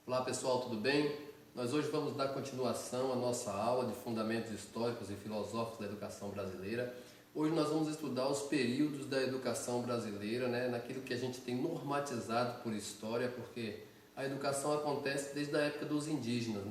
Olá pessoal, tudo bem? Nós hoje vamos dar continuação à nossa aula de Fundamentos Históricos e Filosóficos da Educação Brasileira. Hoje nós vamos estudar os períodos da educação brasileira, naquilo que a gente tem normatizado por história, porque a educação acontece desde a época dos indígenas,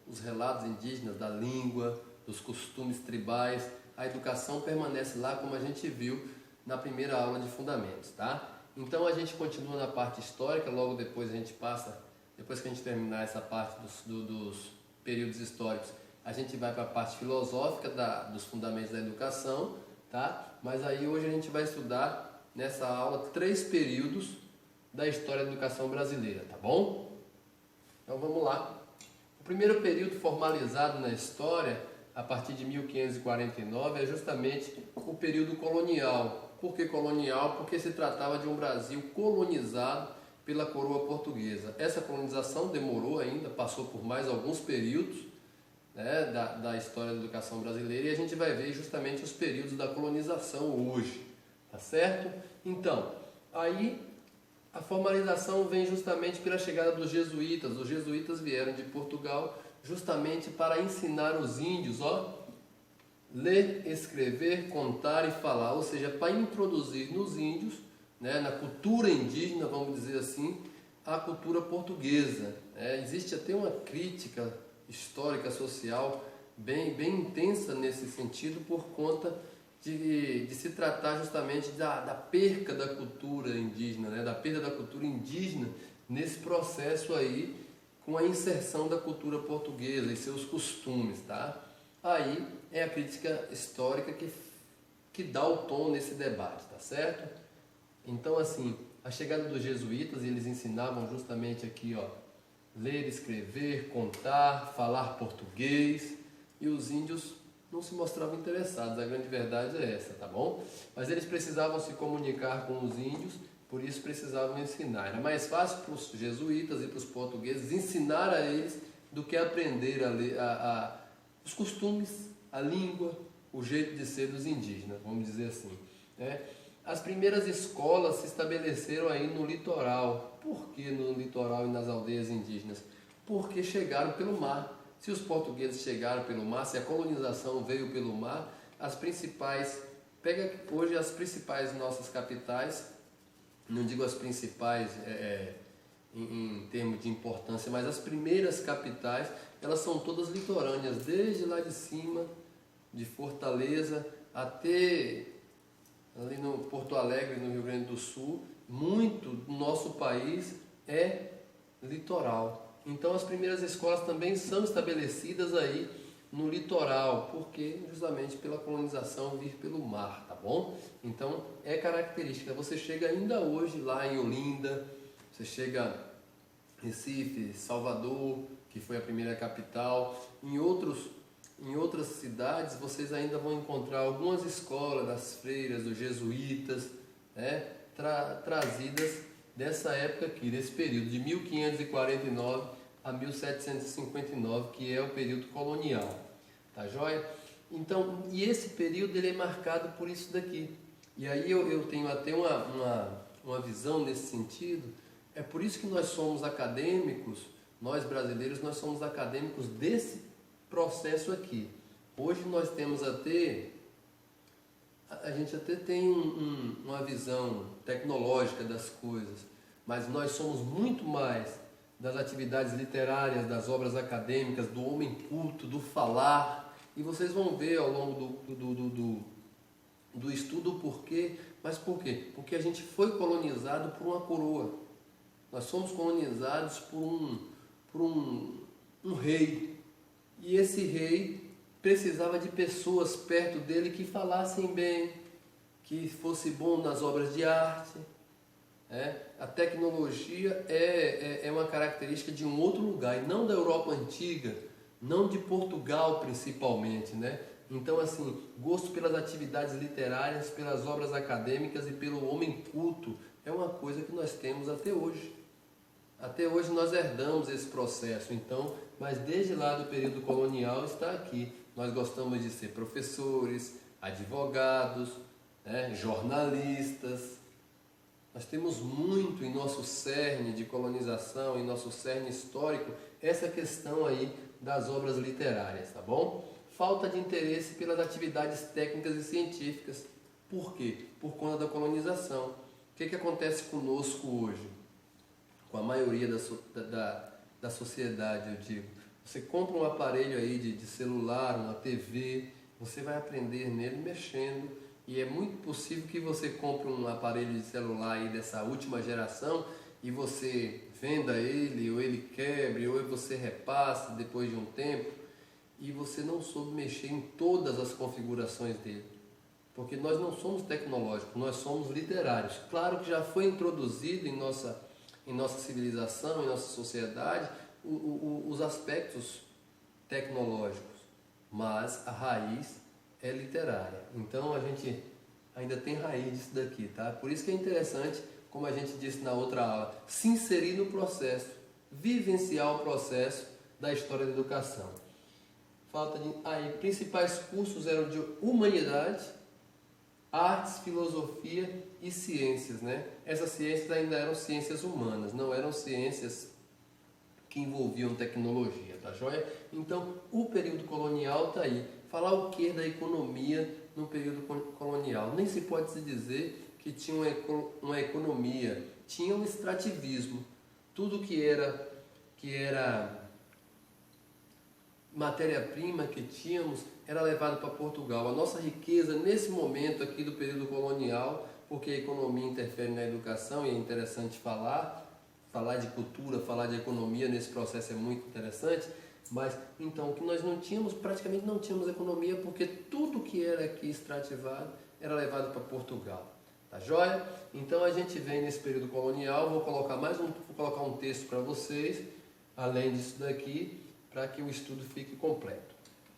os relatos indígenas da língua, dos costumes tribais. A educação permanece lá, como a gente viu na primeira aula de Fundamentos, tá? Então a gente continua na parte histórica, logo depois a gente passa, depois que a gente terminar essa parte dos períodos históricos, a gente vai para a parte filosófica dos fundamentos da educação, tá? Mas aí hoje a gente vai estudar nessa aula 3 períodos da história da educação brasileira, tá bom? Então vamos lá. O primeiro período formalizado na história, a partir de 1549, é justamente o período colonial. Por que colonial? Porque se tratava de um Brasil colonizado pela coroa portuguesa. Essa colonização demorou ainda, passou por mais alguns períodos da história da educação brasileira, e a gente vai ver justamente os períodos da colonização hoje, tá certo? Então, aí a formalização vem justamente pela chegada dos jesuítas. Os jesuítas vieram de Portugal justamente para ensinar os índios, ler, escrever, contar e falar, ou seja, para introduzir nos índios, na cultura indígena, vamos dizer assim, a cultura portuguesa. Existe até uma crítica histórica, social, bem intensa nesse sentido, por conta de se tratar justamente da perca da cultura indígena, da perda da cultura indígena nesse processo aí, com a inserção da cultura portuguesa e seus costumes, tá? Aí é a crítica histórica que dá o tom nesse debate, tá certo? Então, assim, a chegada dos jesuítas, eles ensinavam justamente aqui, ler, escrever, contar, falar português, e os índios não se mostravam interessados, a grande verdade é essa, tá bom? Mas eles precisavam se comunicar com os índios, por isso precisavam ensinar. Era mais fácil para os jesuítas e para os portugueses ensinar a eles do que aprender a ler, os costumes, a língua, o jeito de ser dos indígenas, vamos dizer assim. As primeiras escolas se estabeleceram aí no litoral. Por que no litoral e nas aldeias indígenas? Porque chegaram pelo mar. Se os portugueses chegaram pelo mar, se a colonização veio pelo mar, as principais, hoje as principais nossas capitais, não digo as principais em termos de importância, mas as primeiras capitais, elas são todas litorâneas, desde lá de cima, de Fortaleza, até ali no Porto Alegre, no Rio Grande do Sul. Muito do nosso país é litoral. Então as primeiras escolas também são estabelecidas aí no litoral, porque justamente pela colonização vir pelo mar, tá bom? Então é característica. Você chega ainda hoje lá em Olinda, você chega em Recife, Salvador, que foi a primeira capital, em outras cidades vocês ainda vão encontrar algumas escolas das freiras, dos jesuítas, trazidas dessa época aqui, desse período de 1549 a 1759, que é o período colonial, tá joia? Então, e esse período ele é marcado por isso daqui. E aí eu tenho até uma visão nesse sentido. É por isso que nós somos acadêmicos, nós brasileiros, nós somos acadêmicos desse processo aqui. Hoje nós temos a gente até tem uma visão tecnológica das coisas, mas nós somos muito mais das atividades literárias, das obras acadêmicas, do homem culto, do falar, e vocês vão ver ao longo do estudo o porquê. Mas por quê? Porque a gente foi colonizado por uma coroa. Nós somos colonizados por um rei, e esse rei precisava de pessoas perto dele que falassem bem, que fosse bom nas obras de arte. A tecnologia é uma característica de um outro lugar, e não da Europa antiga, não de Portugal principalmente, Então, assim, gosto pelas atividades literárias, pelas obras acadêmicas e pelo homem culto é uma coisa que nós temos até hoje. Até hoje nós herdamos esse processo, então, mas desde lá do período colonial está aqui. Nós gostamos de ser professores, advogados, jornalistas, Nós temos muito em nosso cerne de colonização, em nosso cerne histórico, essa questão aí das obras literárias, tá bom? Falta de interesse pelas atividades técnicas e científicas. Por quê? Por conta da colonização. O que acontece conosco hoje? Com a maioria da sociedade, eu digo. Você compra um aparelho aí de celular, uma TV, você vai aprender nele mexendo, e é muito possível que você compre um aparelho de celular aí dessa última geração e você venda ele, ou ele quebre, ou você repasse depois de um tempo, e você não soube mexer em todas as configurações dele. Porque nós não somos tecnológicos, nós somos literários. Claro que já foi introduzido em nossa civilização, em nossa sociedade, os aspectos tecnológicos, mas a raiz é literária. Então a gente ainda tem raiz disso daqui, tá? Por isso que é interessante, como a gente disse na outra aula, se inserir no processo, vivenciar o processo da história da educação. Falta de... principais cursos eram de humanidade, artes, filosofia e ciências, né? Essas ciências ainda eram ciências humanas, não eram ciências que envolviam tecnologia, tá joia? Então, o período colonial está aí. Falar o que da economia no período colonial? Nem se pode se dizer que tinha uma economia, tinha um extrativismo. Tudo que era matéria-prima que tínhamos era levado para Portugal. A nossa riqueza nesse momento aqui do período colonial, porque a economia interfere na educação e é interessante falar de cultura, falar de economia nesse processo é muito interessante, mas então que nós praticamente não tínhamos economia, porque tudo que era aqui extrativado era levado para Portugal. Tá joia? Então a gente vem nesse período colonial, vou colocar um texto para vocês, além disso daqui, para que o estudo fique completo.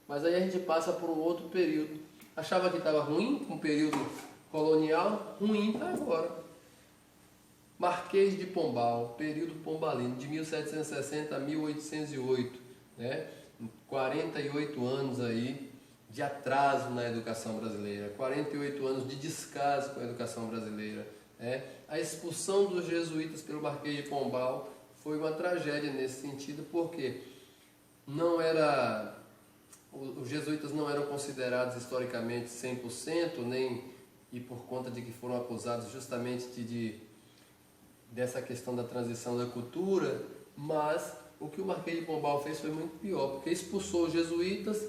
Mas aí a gente passa por um outro período. Achava que estava ruim com o período colonial, ruim está agora. Marquês de Pombal, período pombalino, de 1760 a 1808, né? 48 anos aí de atraso na educação brasileira, 48 anos de descaso com a educação brasileira, né? A expulsão dos jesuítas pelo Marquês de Pombal foi uma tragédia nesse sentido, porque os jesuítas não eram considerados historicamente 100%, e por conta de que foram acusados justamente dessa questão da transição da cultura, mas o que o Marquês de Pombal fez foi muito pior, porque expulsou os jesuítas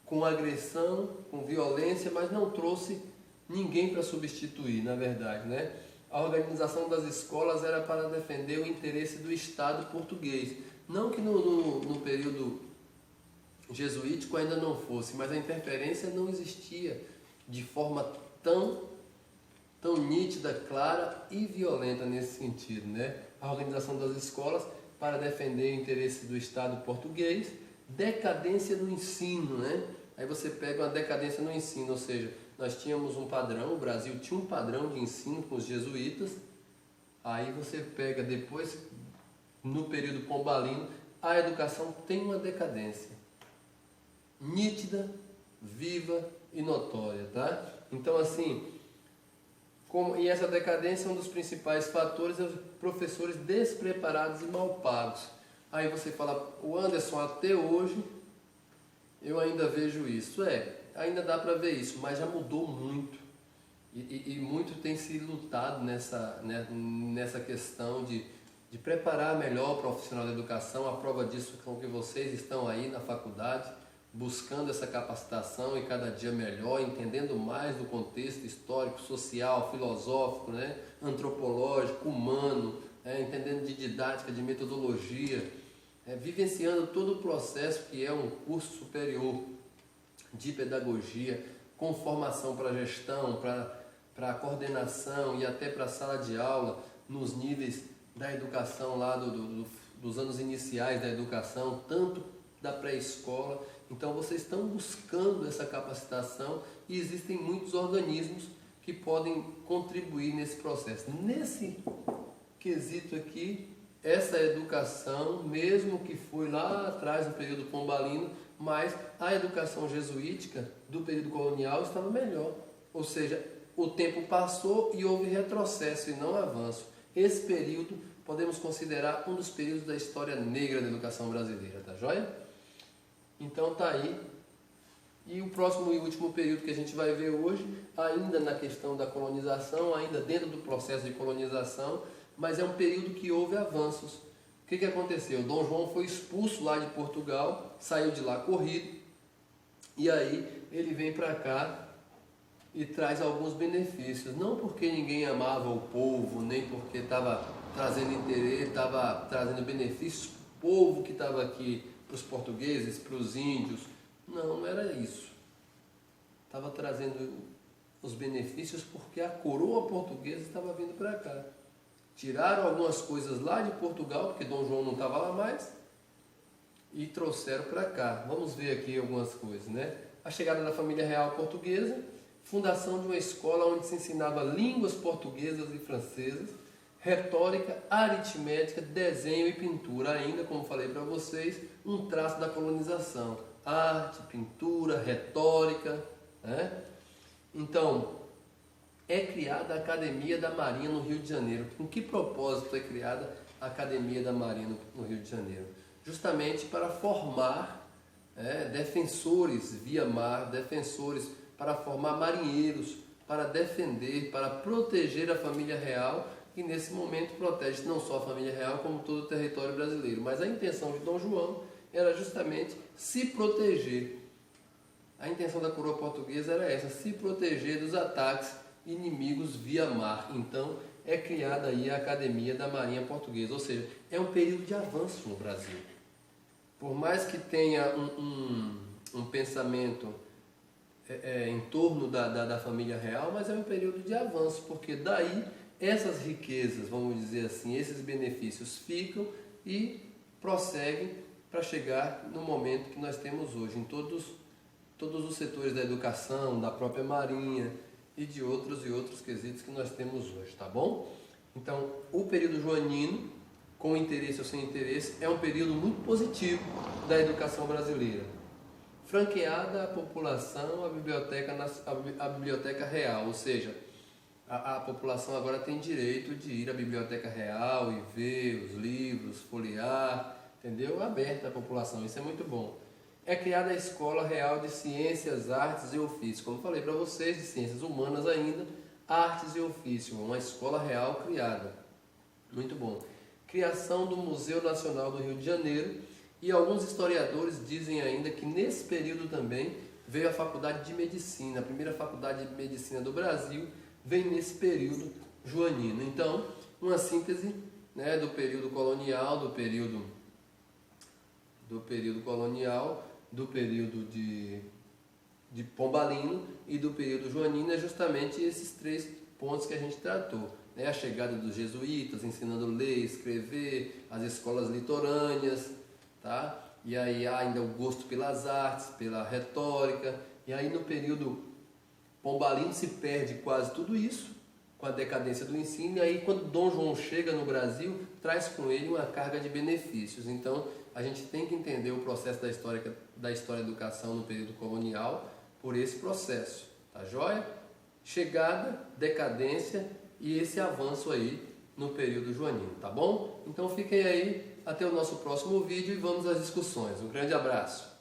com agressão, com violência, mas não trouxe ninguém para substituir, na verdade, né? A organização das escolas era para defender o interesse do Estado português. Não que no período jesuítico ainda não fosse, mas a interferência não existia de forma tão nítida, clara e violenta nesse sentido, né? A organização das escolas para defender o interesse do Estado português, decadência no ensino, né? Aí você pega uma decadência no ensino, ou seja, nós tínhamos um padrão, o Brasil tinha um padrão de ensino com os jesuítas, aí você pega depois, no período pombalino, a educação tem uma decadência nítida, viva e notória, tá? Então assim, e essa decadência, um dos principais fatores é os professores despreparados e mal pagos. Aí você fala, o Anderson, até hoje eu ainda vejo isso. Ainda dá para ver isso, mas já mudou muito. E muito tem se lutado nessa questão de preparar melhor o profissional da educação. A prova disso é que vocês estão aí na faculdade, buscando essa capacitação e cada dia melhor, entendendo mais do contexto histórico, social, filosófico, né? Antropológico, humano, entendendo de didática, de metodologia, vivenciando todo o processo que é um curso superior de pedagogia, com formação para gestão, para coordenação e até para sala de aula, nos níveis da educação lá dos anos iniciais da educação, tanto da pré-escola. Então vocês estão buscando essa capacitação e existem muitos organismos que podem contribuir nesse processo. Nesse quesito aqui, essa educação, mesmo que foi lá atrás no período pombalino, mas a educação jesuítica do período colonial estava melhor. Ou seja, o tempo passou e houve retrocesso e não avanço. Esse período podemos considerar um dos períodos da história negra da educação brasileira, tá joia? Então tá aí. E o próximo e último período que a gente vai ver hoje, ainda na questão da colonização, ainda dentro do processo de colonização, mas é um período que houve avanços. O que aconteceu? Dom João foi expulso lá de Portugal, saiu de lá corrido, e aí ele vem para cá e traz alguns benefícios. Não porque ninguém amava o povo, nem porque estava trazendo interesse, estava trazendo benefícios para o povo que estava aqui, para os portugueses, para os índios. Não era isso. Estava trazendo os benefícios porque a coroa portuguesa estava vindo para cá. Tiraram algumas coisas lá de Portugal, porque Dom João não estava lá mais, e trouxeram para cá. Vamos ver aqui algumas coisas, né? A chegada da família real portuguesa, fundação de uma escola onde se ensinava línguas portuguesas e francesas, retórica, aritmética, desenho e pintura. Ainda, como falei para vocês, um traço da colonização. Arte, pintura, retórica, né? Então, é criada a Academia da Marinha no Rio de Janeiro. Com que propósito é criada a Academia da Marinha no Rio de Janeiro? Justamente para formar defensores via mar, defensores, para formar marinheiros, para defender, para proteger a família real, que nesse momento protege não só a família real, como todo o território brasileiro. Mas a intenção de Dom João era justamente se proteger. A intenção da coroa portuguesa era essa, se proteger dos ataques inimigos via mar. Então é criada aí a Academia da Marinha Portuguesa, ou seja, é um período de avanço no Brasil. Por mais que tenha um pensamento em torno da família real, mas é um período de avanço, porque daí essas riquezas, vamos dizer assim, esses benefícios ficam e prosseguem para chegar no momento que nós temos hoje, em todos os setores da educação, da própria marinha e de outros quesitos que nós temos hoje, tá bom? Então, o período joanino, com interesse ou sem interesse, é um período muito positivo da educação brasileira. Franqueada à população, a biblioteca real, ou seja, a população agora tem direito de ir à biblioteca real e ver os livros, folhear, entendeu? Aberta à população, isso é muito bom. É criada a Escola Real de Ciências, Artes e Ofícios, como falei para vocês, de Ciências Humanas ainda, Artes e Ofícios, uma escola real criada. Muito bom. Criação do Museu Nacional do Rio de Janeiro, e alguns historiadores dizem ainda que nesse período também veio a Faculdade de Medicina, a primeira Faculdade de Medicina do Brasil vem nesse período joanino. Então, uma síntese, né, do período colonial, do período colonial, do período de pombalino e do período joanino, é justamente esses três pontos que a gente tratou, né? A chegada dos jesuítas, ensinando a ler, escrever, as escolas litorâneas, tá? E aí há ainda o gosto pelas artes, pela retórica, e aí no período pombalino se perde quase tudo isso, com a decadência do ensino, e aí quando Dom João chega no Brasil, traz com ele uma carga de benefícios. Então, a gente tem que entender o processo da história da educação no período colonial por esse processo, tá joia? Chegada, decadência e esse avanço aí no período joanino, tá bom? Então fiquem aí até o nosso próximo vídeo e vamos às discussões. Um grande abraço!